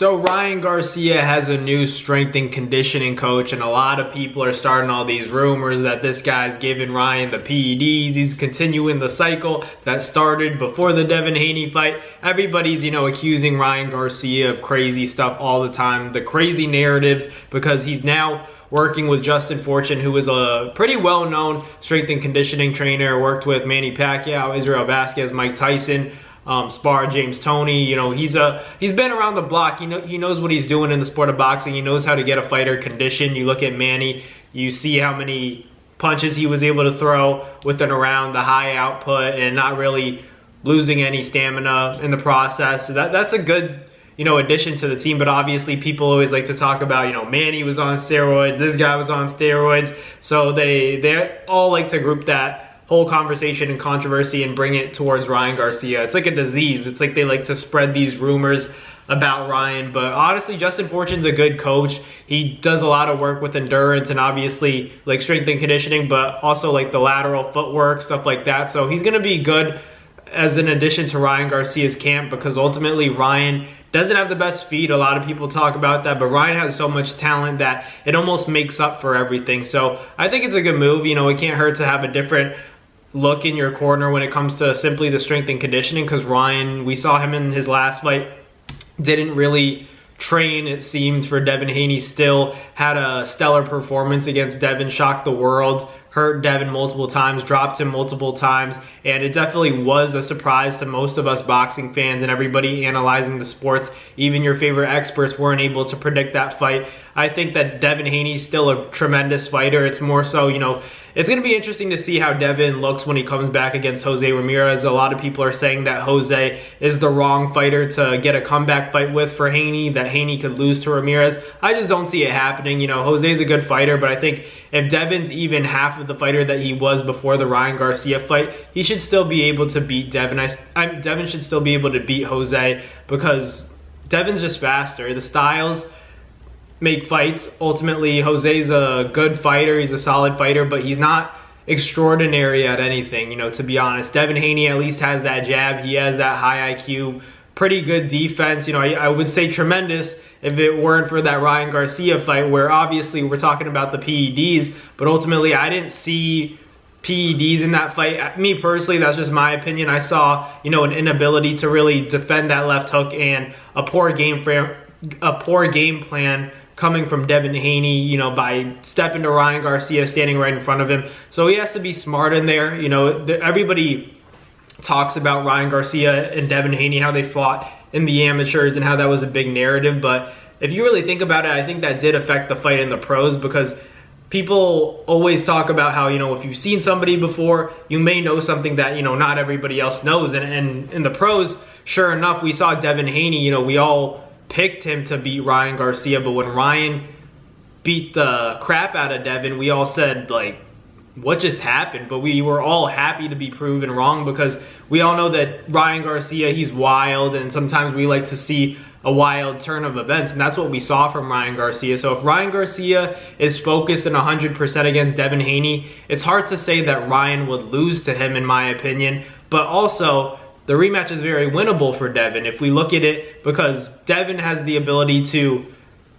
So Ryan Garcia has a new strength and conditioning coach, and a lot of people are starting all these rumors that this guy's giving Ryan the PEDs. He's continuing the cycle that started before the Devin Haney fight. Everybody's, accusing Ryan Garcia of crazy stuff all the time, the crazy narratives, because he's now working with Justin Fortune, who is a pretty well-known strength and conditioning trainer, worked with Manny Pacquiao, Israel Vasquez, Mike Tyson, sparred James Toney. He's been around the block. He knows what he's doing in the sport of boxing. He knows how to get a fighter conditioned. You look at Manny, you see how many punches he was able to throw within a round, the high output, and not really losing any stamina in the process. So that's a good addition to the team. But obviously people always like to talk about, Manny was on steroids, this guy was on steroids. So they all like to group that whole conversation and controversy and bring it towards Ryan Garcia. It's like a disease. It's like they like to spread these rumors about Ryan. But honestly, Justin Fortune's a good coach. He does a lot of work with endurance and obviously like strength and conditioning, but also like the lateral footwork, stuff like that. So he's going to be good as an addition to Ryan Garcia's camp, because ultimately Ryan doesn't have the best feet. A lot of people talk about that, but Ryan has so much talent that it almost makes up for everything. So I think it's a good move. It can't hurt to have a different look in your corner when it comes to simply the strength and conditioning, because Ryan, we saw him in his last fight, didn't really train, it seems, for Devin Haney. Still had a stellar performance against Devin, shocked the world, hurt Devin multiple times, dropped him multiple times, and it definitely was a surprise to most of us boxing fans and everybody analyzing the sports. Even your favorite experts weren't able to predict that fight. I think that Devin Haney's still a tremendous fighter. It's more so, it's going to be interesting to see how Devin looks when he comes back against Jose Ramirez. A lot of people are saying that Jose is the wrong fighter to get a comeback fight with for Haney, that Haney could lose to Ramirez. I just don't see it happening. Jose's a good fighter, but I think if Devin's even half of the fighter that he was before the Ryan Garcia fight, he should still be able to beat Devin. Devin should still be able to beat Jose, because Devin's just faster. The styles make fights. Ultimately, Jose's a good fighter. He's a solid fighter, but he's not extraordinary at anything, to be honest. Devin Haney at least has that jab. He has that high IQ, pretty good defense. I would say tremendous if it weren't for that Ryan Garcia fight, where obviously we're talking about the PEDs, but ultimately I didn't see PEDs in that fight. Me personally, that's just my opinion. I saw, an inability to really defend that left hook and a poor game plan coming from Devin Haney, by stepping to Ryan Garcia, standing right in front of him. So he has to be smart in there. Everybody talks about Ryan Garcia and Devin Haney, how they fought in the amateurs and how that was a big narrative. But if you really think about it, I think that did affect the fight in the pros, because people always talk about how, if you've seen somebody before, you may know something that, not everybody else knows. And in the pros, sure enough, we saw Devin Haney, we all picked him to beat Ryan Garcia, but when Ryan beat the crap out of Devin, we all said, like, what just happened? But we were all happy to be proven wrong, because we all know that Ryan Garcia, he's wild, and sometimes we like to see a wild turn of events, and that's what we saw from Ryan Garcia. So if Ryan Garcia is focused and 100% against Devin Haney, it's hard to say that Ryan would lose to him, in my opinion. But also, the rematch is very winnable for Devin if we look at it, because Devin has the ability to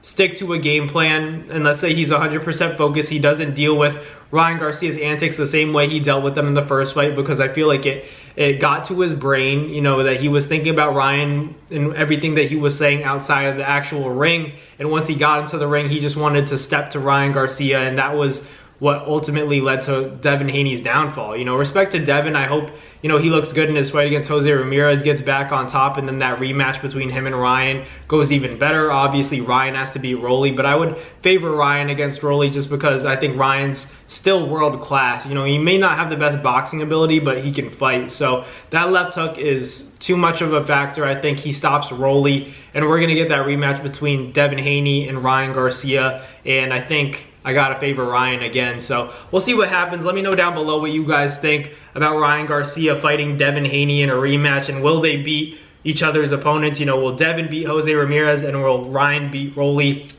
stick to a game plan, and let's say he's 100% focused. He doesn't deal with Ryan Garcia's antics the same way he dealt with them in the first fight, because I feel like it got to his brain, that he was thinking about Ryan and everything that he was saying outside of the actual ring. And once he got into the ring, he just wanted to step to Ryan Garcia, and that was what ultimately led to Devin Haney's downfall. Respect to Devin. I hope, he looks good in his fight against Jose Ramirez, gets back on top, and then that rematch between him and Ryan goes even better. Obviously, Ryan has to beat Rolly, but I would favor Ryan against Rolly, just because I think Ryan's still world class. He may not have the best boxing ability, but he can fight. So that left hook is too much of a factor. I think he stops Rolly, and we're going to get that rematch between Devin Haney and Ryan Garcia, and I think I gotta favor Ryan again. So we'll see what happens. Let me know down below what you guys think about Ryan Garcia fighting Devin Haney in a rematch, and will they beat each other's opponents? Will Devin beat Jose Ramirez, and will Ryan beat Rolly?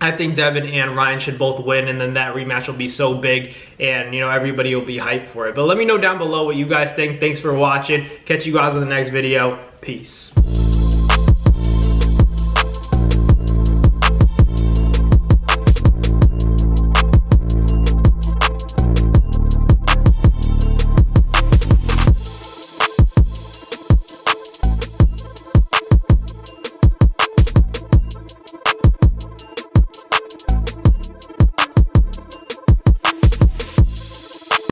I think Devin and Ryan should both win, and then that rematch will be so big, and everybody will be hyped for it. But let me know down below what you guys think. Thanks for watching. Catch you guys in the next video. Peace.